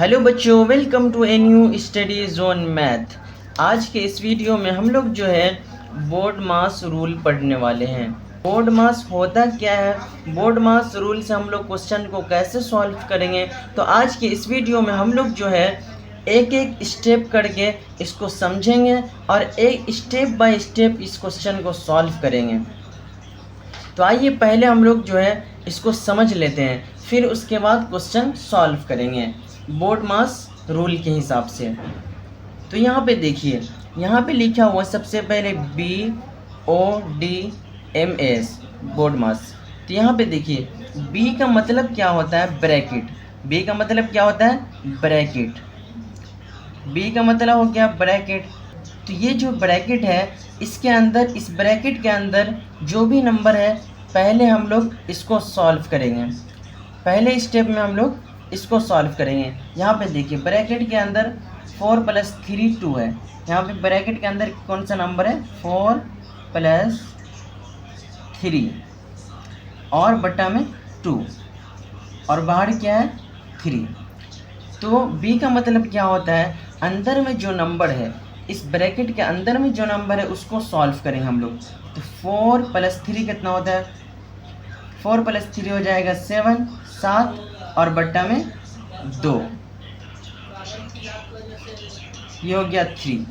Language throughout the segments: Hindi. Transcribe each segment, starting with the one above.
हेलो बच्चों, welcome to a new study zone math. आज के इस वीडियो में हम लोग जो है बोर्ड मास रूल पढ़ने वाले हैं। बोर्ड मास होता क्या है, बोर्ड मास रूल से हम लोग क्वेश्चन को कैसे सॉल्व करेंगे, तो आज के इस वीडियो में हम लोग जो है एक एक स्टेप करके इसको समझेंगे और एक स्टेप बाय स्टेप इस क्वेश्चन को सॉल्व करेंगे। तो आइए पहले हम लोग जो है इसको समझ लेते हैं, फिर उसके बाद क्वेश्चन सॉल्व करेंगे बोर्ड मास रूल के हिसाब से। तो यहाँ पे देखिए, यहाँ पे लिखा हुआ सबसे पहले BODMAS बोर्ड मास। तो यहाँ पे देखिए B का मतलब क्या होता है, ब्रैकेट। B का मतलब क्या होता है, ब्रैकेट। B का मतलब हो गया ब्रैकेट। तो ये जो ब्रैकेट है इसके अंदर, इस ब्रैकेट के अंदर जो भी नंबर है पहले हम लोग इसको सॉल्व करेंगे। पहले स्टेप में हम लोग इसको सॉल्व करेंगे। यहाँ पे देखिए ब्रैकेट के अंदर 4 + 3 2 है। यहाँ पे ब्रैकेट के अंदर कौन सा नंबर है, 4 + 3 और बटा में 2 और बाहर क्या है 3। तो B का मतलब क्या होता है, अंदर में जो नंबर है, इस ब्रैकेट के अंदर में जो नंबर है उसको सॉल्व करेंगे हम लोग। तो 4 + 3 कितना होता है, 4 + 3 हो जाएगा 7 और बट्टा में 2, ये हो गया 3।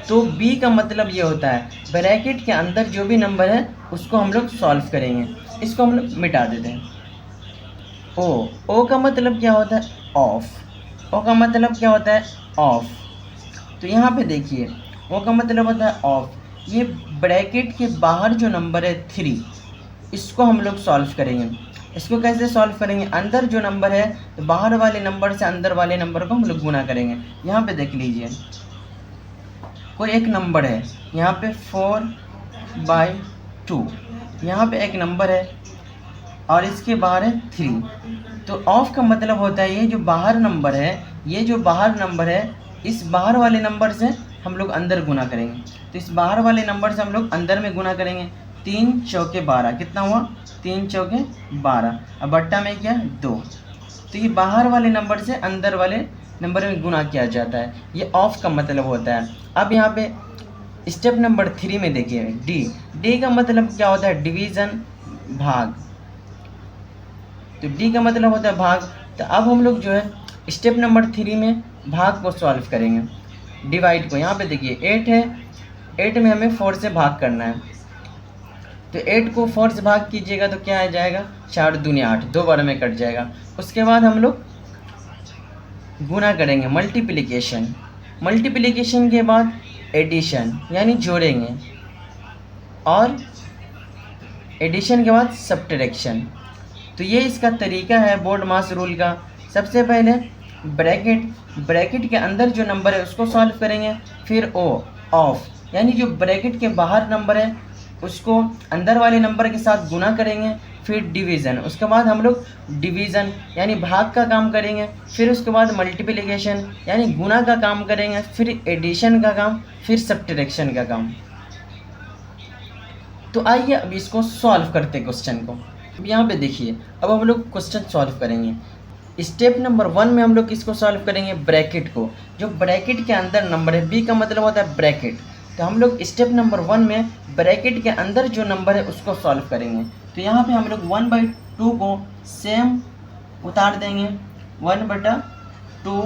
तो B का मतलब ये होता है ब्रैकेट के अंदर जो भी नंबर है उसको हम लोग सॉल्व करेंगे। इसको हम लोग मिटा देते हैं। O का मतलब क्या होता है, ऑफ। O का मतलब क्या होता है, ऑफ। तो यहाँ पे देखिए O का मतलब होता है ऑफ। ये ब्रैकेट के बाहर जो नंबर है 3, इसको हम लोग सॉल्व करेंगे। इसको कैसे सॉल्व करेंगे, अंदर जो नंबर है बाहर वाले नंबर से अंदर वाले नंबर को हम लोग गुना करेंगे। यहाँ पे देख लीजिए कोई एक नंबर है, यहाँ पे 4/2, यहाँ पे एक नंबर है और इसके बाहर है 3। तो ऑफ का मतलब होता है ये जो बाहर नंबर है, ये जो बाहर नंबर है, इस बाहर वाले नंबर से हम लोग अंदर गुना करेंगे। तो इस बाहर वाले नंबर से हम लोग अंदर में गुना करेंगे। 3 चौके 12 कितना हुआ, 3 चौके 12 अब बट्टा में क्या 2। तो ये बाहर वाले नंबर से अंदर वाले नंबर में गुना किया जाता है, ये ऑफ का मतलब होता है। अब यहाँ पे स्टेप नंबर 3 में देखिए डी का मतलब क्या होता है, डिवीज़न, भाग। तो डी का मतलब होता है भाग। तो अब हम लोग जो है स्टेप नंबर 3 में भाग को सॉल्व करेंगे, डिवाइड को। यहाँ पे देखिए 8 है, 8 में हमें 4 से भाग करना है। तो 8 को 4 से भाग कीजिएगा तो क्या आ जाएगा, 4 दूनी 8, 2 बार में कट जाएगा। उसके बाद हम लोग गुना करेंगे, मल्टीप्लिकेशन। मल्टीप्लिकेशन के बाद एडिशन यानी जोड़ेंगे, और एडिशन के बाद सब्ट्रैक्शन। तो ये इसका तरीका है बोर्ड मास रूल का। सबसे पहले ब्रैकेट के अंदर जो नंबर है उसको सॉल्व करेंगे, फिर ऑफ यानी जो ब्रैकेट के बाहर नंबर है उसको अंदर वाले नंबर के साथ गुना करेंगे, फिर डिवीज़न। उसके बाद हम लोग डिवीज़न यानी भाग का काम करेंगे, फिर उसके बाद मल्टीप्लिकेशन यानी गुना का काम करेंगे, फिर एडिशन का काम, फिर सब्ट्रैक्शन का काम। तो आइए अब इसको सॉल्व करते क्वेश्चन को। अब यहाँ पे देखिए, अब हम लोग क्वेश्चन सॉल्व करेंगे। स्टेप नंबर 1 में हम लोग किसको सॉल्व करेंगे, ब्रैकेट को। जो ब्रैकेट के अंदर नंबर है, B का मतलब होता है ब्रैकेट। तो हम लोग स्टेप नंबर 1 में ब्रैकेट के अंदर जो नंबर है उसको सॉल्व करेंगे। तो यहाँ पे हम लोग 1/2 को सेम उतार देंगे, 1/2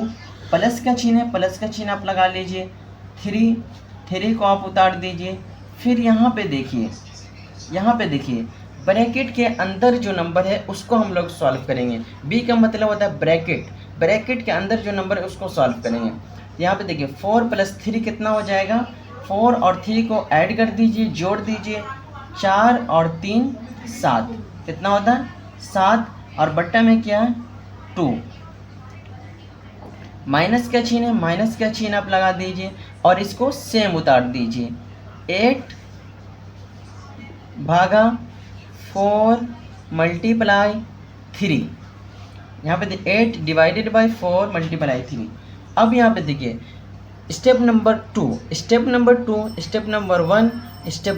प्लस का चिन्ह है, प्लस का चिन्ह आप लगा लीजिए। 3 को आप उतार दीजिए। फिर यहाँ पे देखिए ब्रैकेट के अंदर जो नंबर है उसको हम लोग सॉल्व करेंगे। B का मतलब होता है ब्रैकेट के अंदर जो नंबर है उसको सॉल्व करेंगे। यहाँ पे देखिए 4 + 3 कितना हो जाएगा, 4 और 3 को ऐड कर दीजिए, जोड़ दीजिए, 4 और 3 7, कितना होता है 7 और बट्टा में क्या है 2। माइनस का चिन्ह है, माइनस का चिन्ह आप लगा दीजिए और इसको सेम उतार दीजिए। 8 भागा 4 × 3, यहाँ पे 8 डिवाइडेड बाय 4 × 3। अब यहाँ पे देखिए step number 2, step number 1, step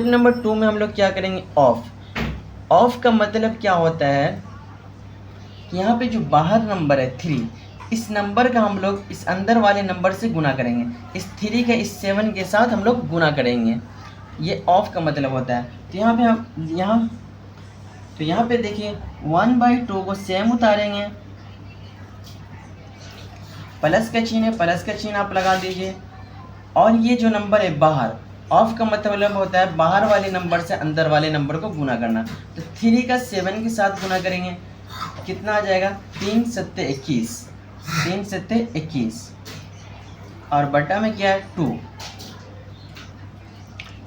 number 2 में हम लोग क्या करेंगे, ऑफ का मतलब क्या होता है, कि यहाँ पे जो बाहर नंबर है 3, इस नंबर का हम लोग इस अंदर वाले नंबर से गुना करेंगे। इस 3 का इस 7 के साथ हम लोग गुना करेंगे। ये ऑफ का मतलब होता है। तो यहाँ पे हम यहाँ पे देखिए 1/2 को सेम उतारेंगे, प्लस का चिन्ह है, प्लस का चिन्ह आप लगा दीजिए। और ये जो नंबर है बाहर, ऑफ का मतलब होता है बाहर वाले नंबर से अंदर वाले नंबर को गुना करना। तो 3 का 7 के साथ गुना करेंगे, कितना आ जाएगा 3 सत्ते 21, 3 सत्ते 21 और बटा में क्या है 2।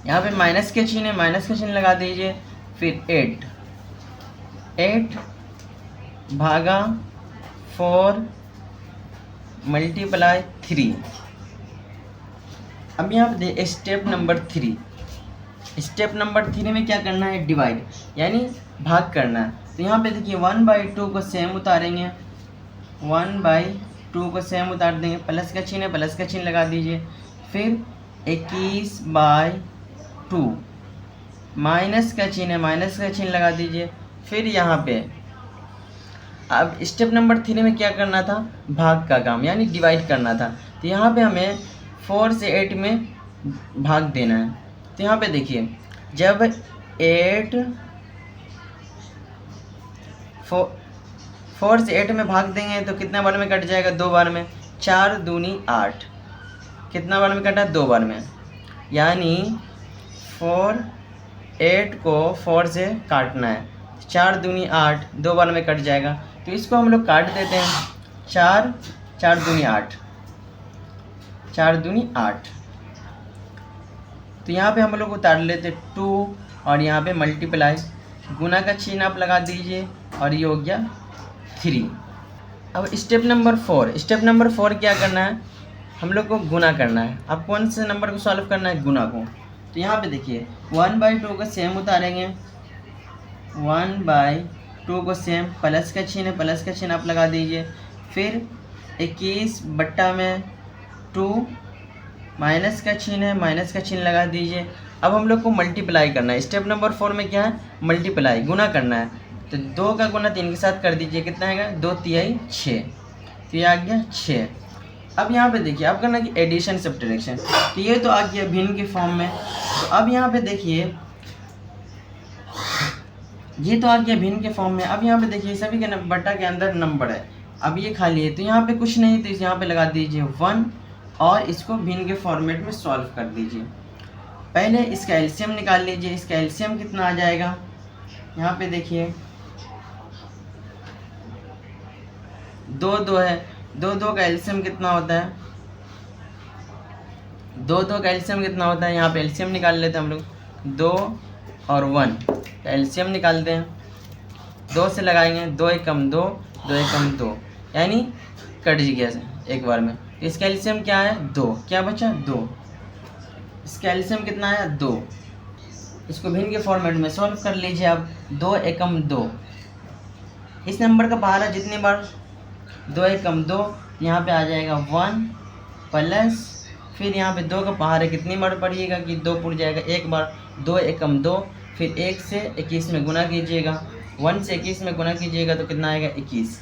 यहाँ पे माइनस के चिन्ह है, माइनस का चिन्ह लगा दीजिए। फिर 8 भागा 4 मल्टीप्लाई 3। अब यहाँ पे स्टेप नंबर 3, स्टेप नंबर 3 में क्या करना है, डिवाइड यानी भाग करना है। तो यहाँ पे देखिए 1/2 को सेम उतारेंगे, 1/2 को सेम उतार देंगे, प्लस का चिन्ह है, प्लस का चिन्ह लगा दीजिए। फिर 21/2 माइनस का चिन्ह है, माइनस का चिन्ह लगा दीजिए। फिर यहाँ पे अब स्टेप नंबर 3 में क्या करना था, भाग का काम यानी डिवाइड करना था। तो यहाँ पे हमें 4 से 8 में भाग देना है। तो यहाँ पे देखिए जब 4 से 8 में भाग देंगे तो कितना बार में कट जाएगा, 2 बार में। 4 दूनी 8, कितना बार में कटा, 2 बार में। यानी 8 को 4 से काटना है, 4 दूनी 8, 2 बार में कट जाएगा। तो इसको हम लोग काट देते हैं, 4 दूनी 8, 4 दूनी 8। तो यहाँ पे हम लोग उतार लेते 2 और यहाँ पे मल्टीप्लाई, गुना का चिन्ह आप लगा दीजिए और ये हो गया 3। अब स्टेप नंबर 4, स्टेप नंबर 4 क्या करना है, हम लोग को गुना करना है। अब कौन से नंबर को सॉल्व करना है, गुना को। तो यहाँ पे देखिए 1/2 को सेम उतारेंगे, 1/2 को सेम, प्लस का चिन्ह है, प्लस का चिन्ह आप लगा दीजिए। फिर 21 बट्टा में 2, माइनस का चिन्ह है, माइनस का चिन्ह लगा दीजिए। अब हम लोग को मल्टीप्लाई करना है। स्टेप नंबर 4 में क्या है, मल्टीप्लाई, गुना करना है। तो 2 का गुना 3 के साथ कर दीजिए, कितना आएगा, 2 तिहाई 6, तो ये आ गया 6। अब यहाँ पे देखिए आप करना कि एडिशन सब्ट्रैक्शन, तो ये तो आ गया भिन्न के फॉर्म में। तो अब यहाँ पे देखिए ये तो आ गया भिन्न के फॉर्म में। अब यहाँ पे देखिए सभी के बट्टा के अंदर नंबर है, अब ये खाली है तो यहाँ पे कुछ नहीं, तो यहाँ पे लगा दीजिए 1 और इसको भिन्न के फॉर्मेट में सॉल्व कर दीजिए। पहले इसका एलसीएम निकाल लीजिए। इसका एलसीएम कितना आ जाएगा, यहाँ पे देखिए 2 है, 2 का एलसीएम कितना होता है, 2 का एलसीएम कितना होता है, यहाँ पे एलसीएम निकाल लेते हैं हम लोग। 2 और 1 का एलसीएम निकालते हैं, 2 से लगाएंगे, 2 एकम 2, 2 एकम 2 यानी कट गया एक बार में। इसका एलसीएम क्या है, 2, क्या बचा 2, इसका एलसीएम कितना है 2। इसको भिन्न के फॉर्मेट में सॉल्व कर लीजिए आप। 2 एकम 2, इस नंबर का पहाड़ा जितनी बार 2 एकम 2, यहाँ पे आ जाएगा 1 प्लस, फिर यहाँ पे 2 का पहाड़ा कितनी बार पढ़िएगा कि 2 पुर जाएगा एक बार, 2 एकम 2, फिर 1 से 21 में गुना कीजिएगा, 1 से 21 में गुना कीजिएगा तो कितना आएगा 21,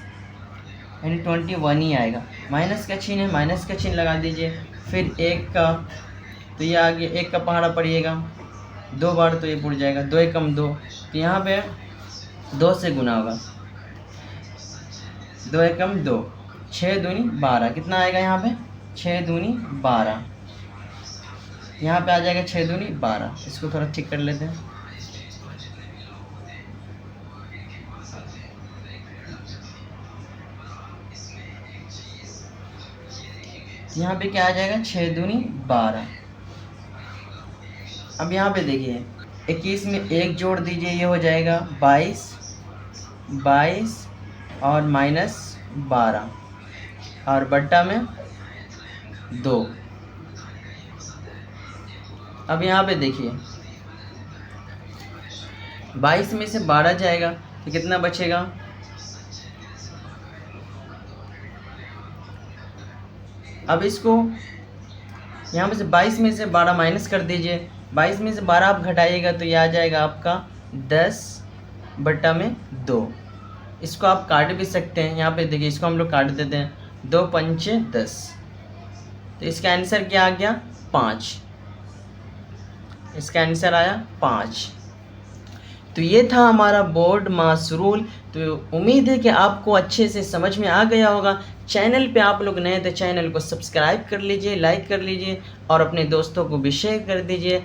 यानी 21 ही आएगा। माइनस का चिन्ह है, माइनस का चिन्ह लगा दीजिए। फिर 1 का, तो ये आगे 1 का पहाड़ा पड़िएगा 2 बार तो ये पुर जाएगा, 2 एकम 2, तो यहाँ पे 2 से गुना होगा, 2 एकम 2, 6 दूनी 12, कितना आएगा यहाँ पे 6 दूनी 12, यहाँ पे आ जाएगा 6 दूनी 12। इसको थोड़ा ठीक कर लेते हैं। यहाँ पे क्या आ जाएगा 6 दूनी 12। अब यहाँ पे देखिए 21 में 1 जोड़ दीजिए, ये हो जाएगा 22 और माइनस 12 और बट्टा में 2। अब यहाँ पे देखिए 22 में से 12 जाएगा तो कितना बचेगा, अब इसको यहाँ पे से 22 में से 12 माइनस कर दीजिए, 22 में से 12 आप घटाइएगा तो ये आ जाएगा आपका 10 बट्टा में 2। इसको आप काट भी सकते हैं। यहाँ पे देखिए, इसको हम लोग काट देते हैं, 2 पंचे 10, तो इसका आंसर क्या आ गया 5। इसका आंसर आया 5। तो ये था हमारा बोर्ड मास रूल। तो उम्मीद है कि आपको अच्छे से समझ में आ गया होगा। चैनल पे आप लोग नए तो चैनल को सब्सक्राइब कर लीजिए, लाइक कर लीजिए और अपने दोस्तों को भी शेयर कर दीजिए।